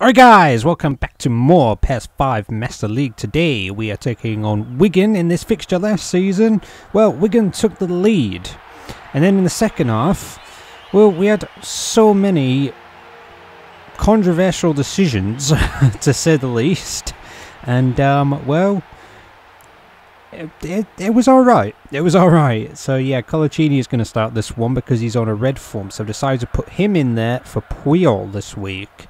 Alright guys, welcome back to more PES 5 Master League. Today we are taking on Wigan in this fixture last season. Well, Wigan took the lead. And then in the second half, well, we had so many controversial decisions, to say the least. And, well, it was alright. It was alright. So yeah, Colaccini is going to start this one because he's on a red form. So I've decided to put him in there for Puyol this week.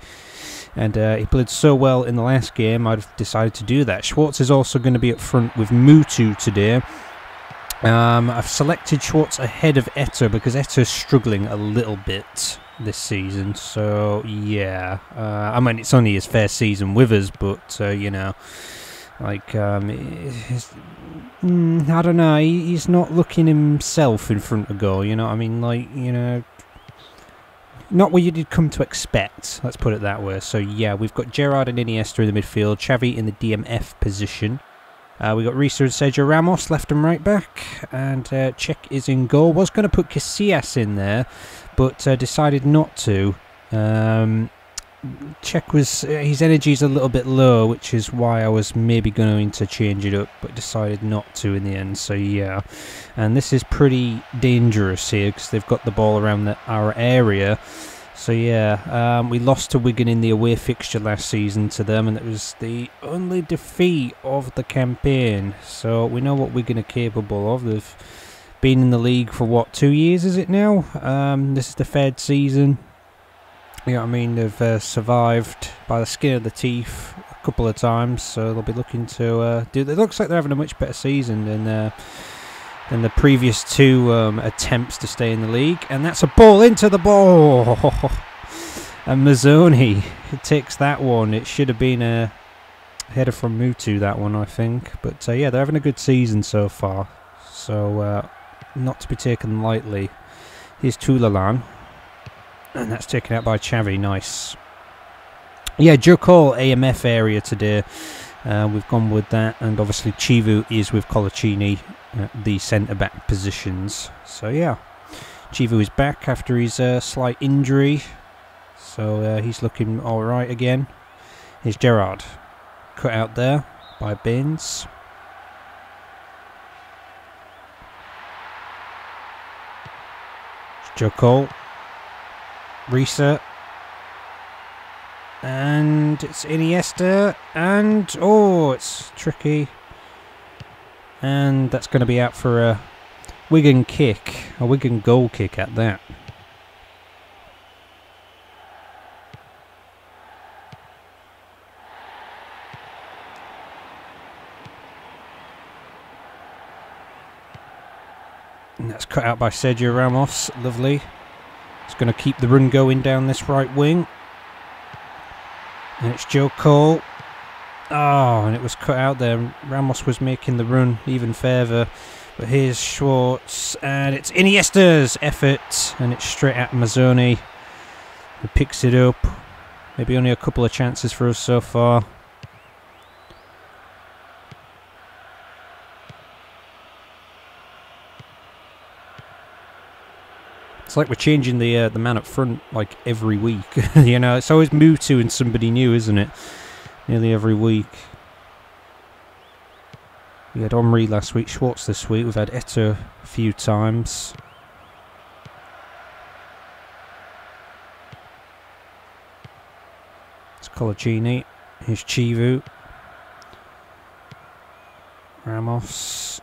And he played so well in the last game, I've decided to do that. Schwartz is also going to be up front with Mutu today. I've selected Schwartz ahead of Eto because Eto's struggling a little bit this season. So, yeah. I mean, it's only his first season with us, but, you know, like, I don't know, he's not looking himself in front of goal, you know what I mean? Like, you know, not what you did come to expect, let's put it that way. So yeah, we've got Gerrard and Iniesta in the midfield, Xavi in the DMF position. We've got Risa and Sergio Ramos left and right back, and Cech is in goal. Was going to put Casillas in there, but decided not to. Cech was, his energy's a little bit low, which is why I was maybe going to change it up, but decided not to in the end. So yeah, and this is pretty dangerous here because they've got the ball around our area. So yeah, we lost to Wigan in the away fixture last season to them, and it was the only defeat of the campaign. So we know what Wigan are capable of. They've been in the league for what, 2 years is it now? This is the third season. You know what I mean? They've survived by the skin of the teeth a couple of times, so they'll be looking to do. It looks like they're having a much better season than the previous two attempts to stay in the league. And that's a ball into the ball, and Mazzoni takes that one. It should have been a header from Mutu, that one, I think. But yeah, they're having a good season so far, so not to be taken lightly. Here's Tulalan. And that's taken out by Xavi, nice. Yeah, Joe Cole, AMF area today. We've gone with that. And obviously Chivu is with Colaccini at the centre-back positions. So yeah, Chivu is back after his slight injury. So he's looking alright again. Here's Gerrard. Cut out there by Baines. Joe Cole. Risa, and it's Iniesta, and oh, it's tricky, and that's going to be out for a Wigan kick, a Wigan goal kick at that. And that's cut out by Sergio Ramos, lovely. It's going to keep the run going down this right wing. And it's Joe Cole. Oh, and it was cut out there. Ramos was making the run even further. But here's Schwartz. And it's Iniesta's effort. And it's straight at Mazzoni. He picks it up. Maybe only a couple of chances for us so far. It's like we're changing the man up front like every week. You know, it's always Mutu and somebody new, isn't it? Nearly every week. We had Omri last week, Schwartz this week. We've had Eto a few times. It's Colaccini. Here's Chivu. Ramos.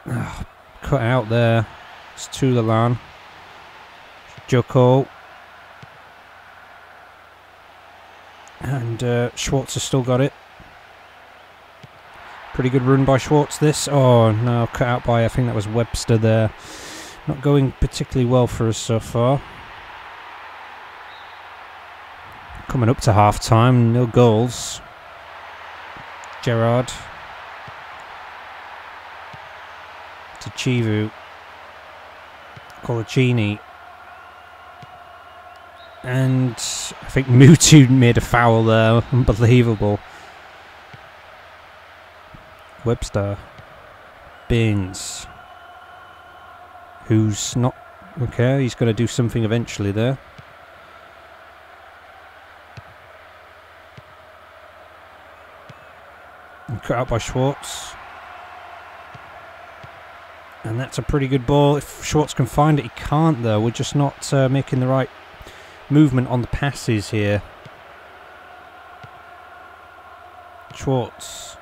Oh, cut out there. It's Tulalan. Joko, and Schwartz has still got it. Pretty good run by Schwartz this. Oh no, cut out by, I think that was Webster there. Not going particularly well for us so far. Coming up to half time, no goals. Gerrard to Chivu. Colaccini. And I think Mutu made a foul there. Unbelievable. Webster. Baines. Who's not... Okay, he's going to do something eventually there. cut out by Schwartz. And that's a pretty good ball. If Schwartz can find it, he can't though. We're just not making the right movement on the passes here. Schwartz.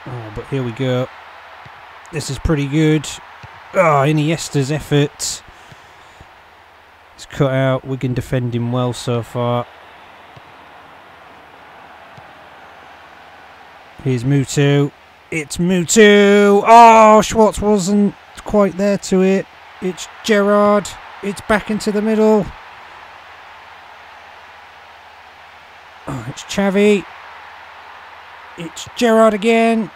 Oh, but here we go. This is pretty good. Oh, Iniesta's effort. It's cut out. Wigan defending well so far. Here's Mutu. It's Mutu. Oh, Schwartz wasn't quite there to it. It's Gerrard. It's back into the middle. Oh, it's Xavi. It's Gerrard again.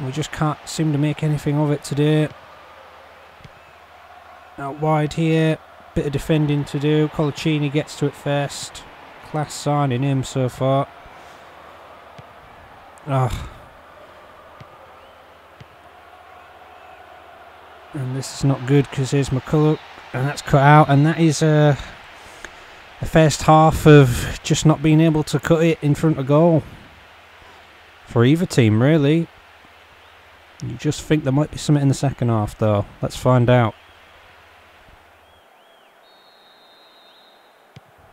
We just can't seem to make anything of it today. Out wide here. Bit of defending to do. Colaccini gets to it first. Class signing him so far. And this is not good because here's McCulloch. And that's cut out. And that is the first half of just not being able to cut it in front of goal. For either team, really. You just think there might be something in the second half, though. Let's find out.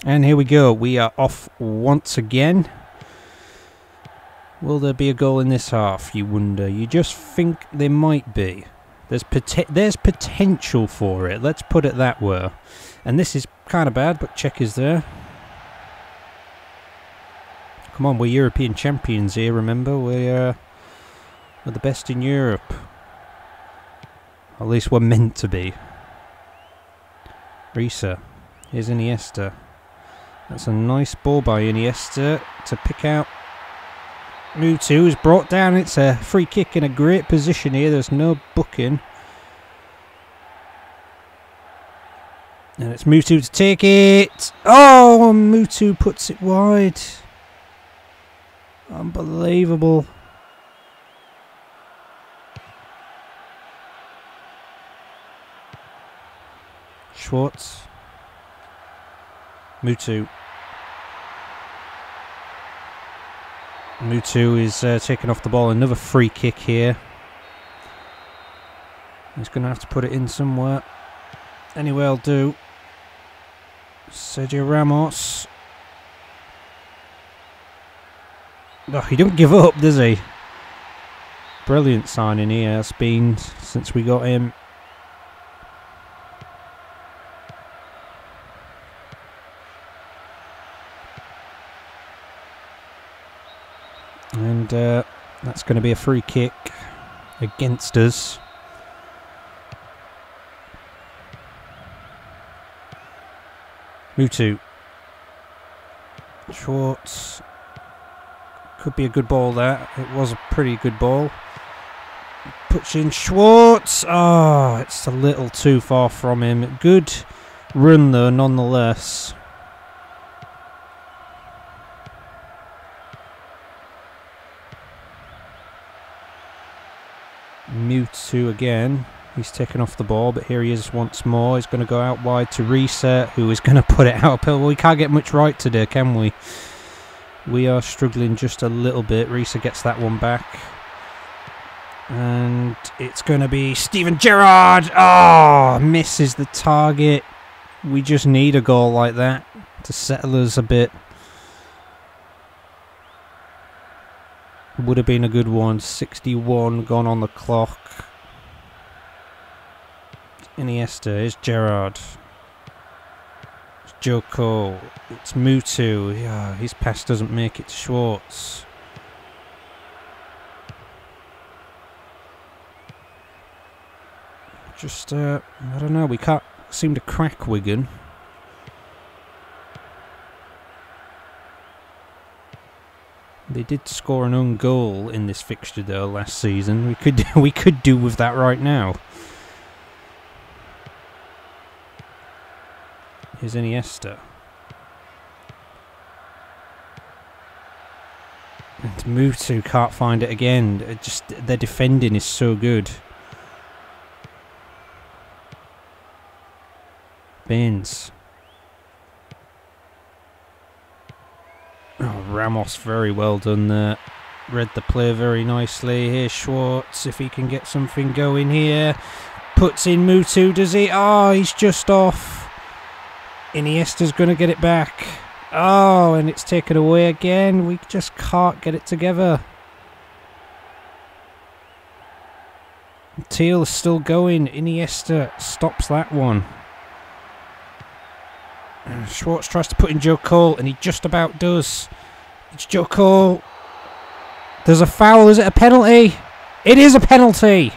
And here we go. We are off once again. Will there be a goal in this half, you wonder? You just think there might be. There's potential for it. Let's put it that way. And this is kind of bad, but check is there. Come on, we're European champions here, remember? We're the best in Europe. At least we're meant to be. Risa. Here's Iniesta. That's a nice ball by Iniesta to pick out. Mutu is brought down. It's a free kick in a great position here. There's no booking. And it's Mutu to take it. Oh, Mutu puts it wide. Unbelievable. Schwartz. Mutu. Mutu is taking off the ball. Another free kick here. He's going to have to put it in somewhere. Anyway, will do. Sergio Ramos. Oh, he don't give up, does he? Brilliant signing he has been since we got him. And that's going to be a free kick against us. Mutu. Schwartz. Could be a good ball there. It was a pretty good ball. Puts in Schwartz. Oh, it's a little too far from him. Good run though, nonetheless. Mutu again. He's taken off the ball, but here he is once more. He's going to go out wide to Reset, who is going to put it out. Well, we can't get much right today, can we? We are struggling just a little bit. Reset gets that one back. And it's going to be Steven Gerrard. Oh, misses the target. We just need a goal like that to settle us a bit. Would have been a good one. 61 gone on the clock. Iniesta. Here's Gerrard. It's Joko. It's Mutu. Yeah, his pass doesn't make it to Schwartz. Just, I don't know. We can't seem to crack Wigan. They did score an own goal in this fixture though last season. We could do with that right now. Here's Iniesta. And Mutu can't find it again. Just their defending is so good. Baines. Ramos, very well done there. Read the play very nicely. Here's Schwartz, if he can get something going here. Puts in Mutu, does he? Oh, he's just off. Iniesta's going to get it back. Oh, and it's taken away again. We just can't get it together. Teal is still going. Iniesta stops that one. Schwartz tries to put in Joe Cole, and he just about does. It's Joe Cole. There's a foul. Is it a penalty? It is a penalty.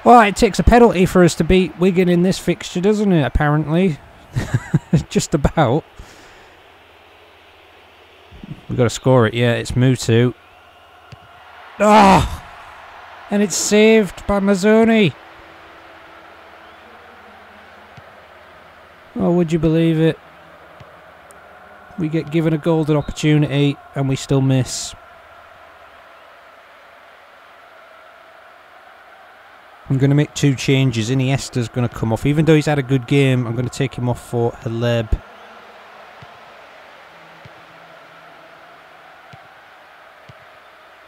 Well, it takes a penalty for us to beat Wigan in this fixture, doesn't it? Apparently. Just about. We've got to score it. Yeah, it's Mutu. Oh! And it's saved by Mazzoni. Oh, would you believe it? We get given a golden opportunity and we still miss. I'm going to make 2 changes. Iniesta's going to come off. Even though he's had a good game, I'm going to take him off for Haleb.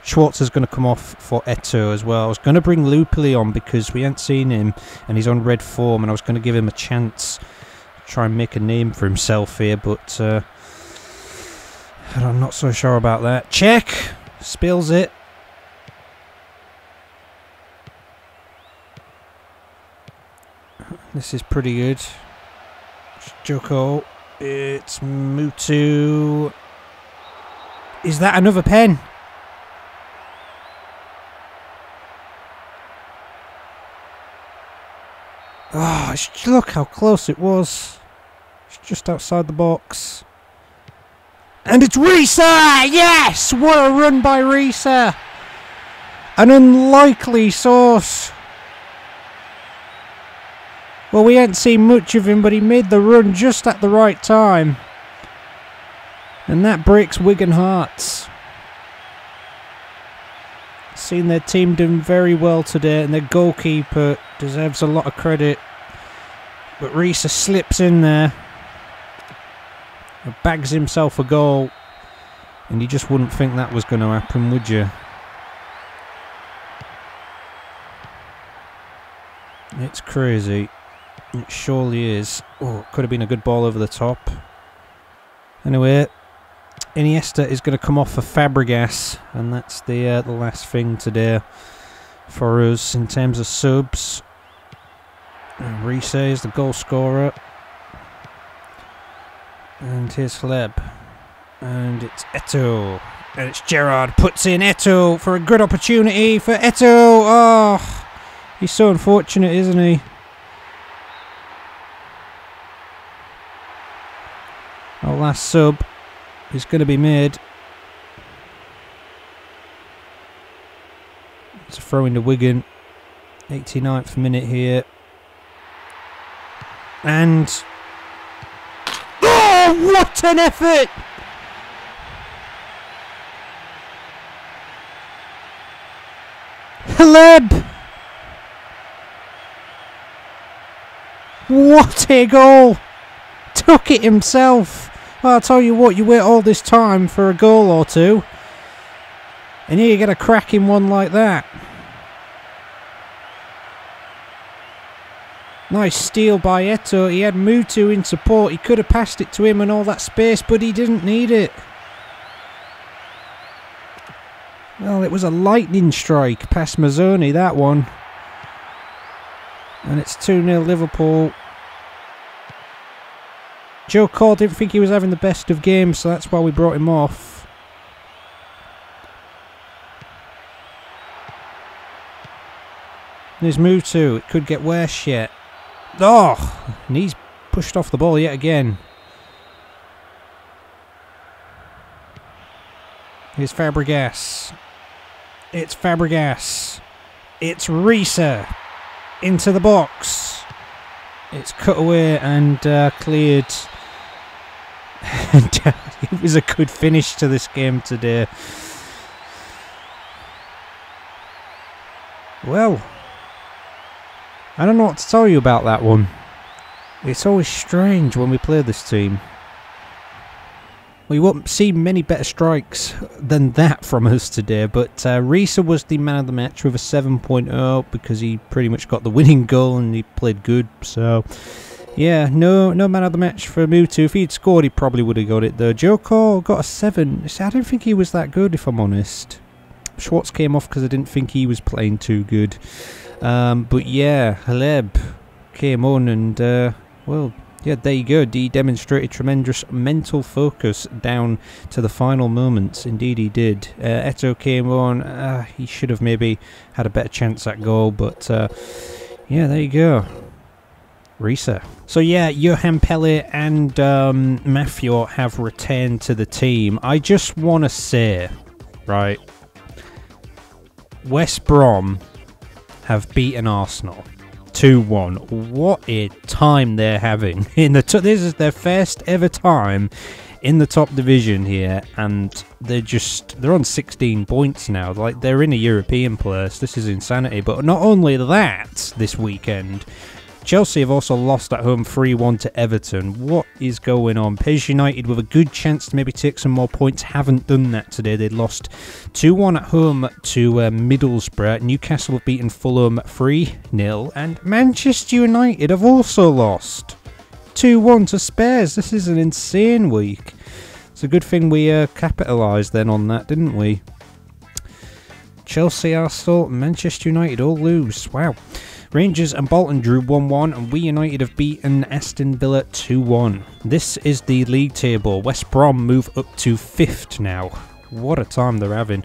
Schwartz is going to come off for Eto'o as well. I was going to bring Lupoli on because we hadn't seen him and he's on red form, and I was going to give him a chance to try and make a name for himself here, but I'm not so sure about that. Check! Spills it. This is pretty good. Joko. It's Mutu. Is that another pen? Oh, look how close it was. It's just outside the box. And it's Risa! Yes! What a run by Risa! An unlikely source. Well, we hadn't seen much of him, but he made the run just at the right time. And that breaks Wigan hearts. Seen their team doing very well today, and their goalkeeper deserves a lot of credit. But Risa slips in there. Bags himself a goal. And you just wouldn't think that was going to happen, would you? It's crazy. It surely is. Oh, could have been a good ball over the top. Anyway, Iniesta is going to come off for Fabregas, and that's the last thing today for us in terms of subs. Risa is the goal scorer. And here's Haleb. And it's Eto'o. And it's Gerrard puts in Eto'o for a good opportunity for Eto'o. Oh, he's so unfortunate, isn't he? Our last sub is going to be made. It's a throw into Wigan. 89th minute here. And... oh, what an effort! Haleb! What a goal! Took it himself. Well, I'll tell you what, you wait all this time for a goal or two, and here you get a cracking one like that. Nice steal by Eto'o. He had Mutu in support. He could have passed it to him and all that space, but he didn't need it. Well, it was a lightning strike past Mazzoni, that one. And it's 2-0 Liverpool. Joe Cole didn't think he was having the best of games, so that's why we brought him off. There's Mutu. It could get worse yet. Oh! And he's pushed off the ball yet again. Here's Fabregas. It's Fabregas. It's Risa. Into the box. It's cut away and cleared. It was a good finish to this game today. Well, I don't know what to tell you about that one. It's always strange when we play this team. We won't see many better strikes than that from us today, but Risa was the man of the match with a 7.0 because he pretty much got the winning goal and he played good. So, yeah, no man of the match for Mutu. If he'd scored, he probably would have got it, though. Joko got a 7. See, I don't think he was that good, if I'm honest. Schwartz came off because I didn't think he was playing too good. But, yeah, Haleb came on and, well... yeah, there you go. He demonstrated tremendous mental focus down to the final moments. Indeed, he did. Eto came on. He should have maybe had a better chance at goal, but yeah, there you go. Risa. So yeah, Johan Pelle and Matthew have returned to the team. I just want to say, right, West Brom have beaten Arsenal 2-1. What a time they're having in the this is their first ever time in the top division here, and they're on 16 points now. Like, they're in a European place. This is insanity. But not only that, this weekend Chelsea have also lost at home 3-1 to Everton. What is going on? PES United, with a good chance to maybe take some more points, haven't done that today. They lost 2-1 at home to Middlesbrough. Newcastle have beaten Fulham 3-0. And Manchester United have also lost 2-1 to Spurs. This is an insane week. It's a good thing we capitalised then on that, didn't we? Chelsea, Arsenal, Manchester United all lose. Wow. Rangers and Bolton drew 1-1, and we United have beaten Aston Villa 2-1. This is the league table. West Brom move up to 5th now. What a time they're having.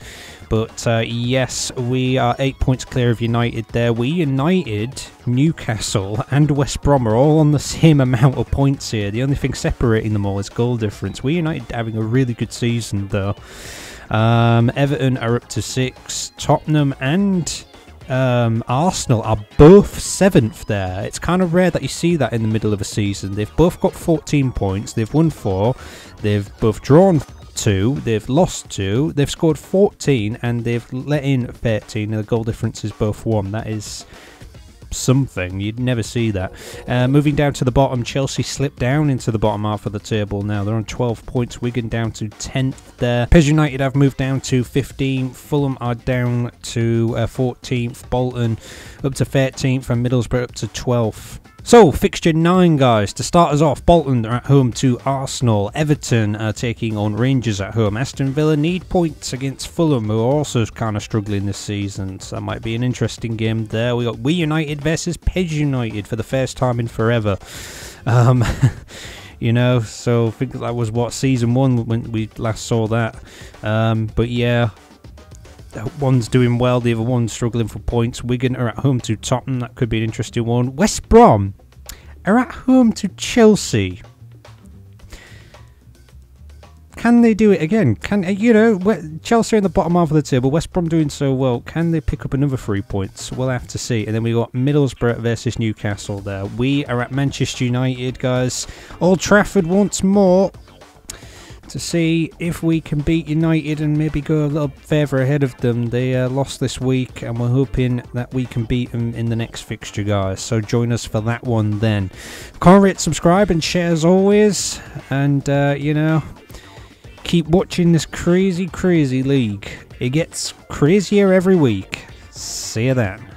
But yes, we are 8 points clear of United there. We United, Newcastle and West Brom are all on the same amount of points here. The only thing separating them all is goal difference. We United having a really good season though. Everton are up to 6. Tottenham and Arsenal are both 7th there. It's kind of rare that you see that in the middle of a season. They've both got 14 points. They've won 4. They've both drawn 2. They've lost 2. They've scored 14 and they've let in 13. The goal difference is both 1. That is something. You'd never see that. Moving down to the bottom, Chelsea slipped down into the bottom half of the table now. They're on 12 points. Wigan down to 10th there. PES United have moved down to 15th. Fulham are down to 14th. Bolton up to 13th and Middlesbrough up to 12th. So, fixture 9, guys. To start us off, Bolton are at home to Arsenal. Everton are taking on Rangers at home. Aston Villa need points against Fulham, who are also kind of struggling this season. So that might be an interesting game there. We got We United versus PES United for the first time in forever. You know, so I think that was, what, season 1 when we last saw that. But yeah, one's doing well, the other one's struggling for points. Wigan are at home to Tottenham. That could be an interesting one. West Brom are at home to Chelsea. Can they do it again? Can, you know, Chelsea are in the bottom half of the table. West Brom doing so well. Can they pick up another 3 points? We'll have to see. And then we got Middlesbrough versus Newcastle there. We are at Manchester United, guys. Old Trafford once more, to see if we can beat United and maybe go a little further ahead of them. They lost this week, and we're hoping that we can beat them in the next fixture, guys. So join us for that one then. Comment, rate, subscribe, and share as always. And, you know, keep watching this crazy, crazy league. It gets crazier every week. See you then.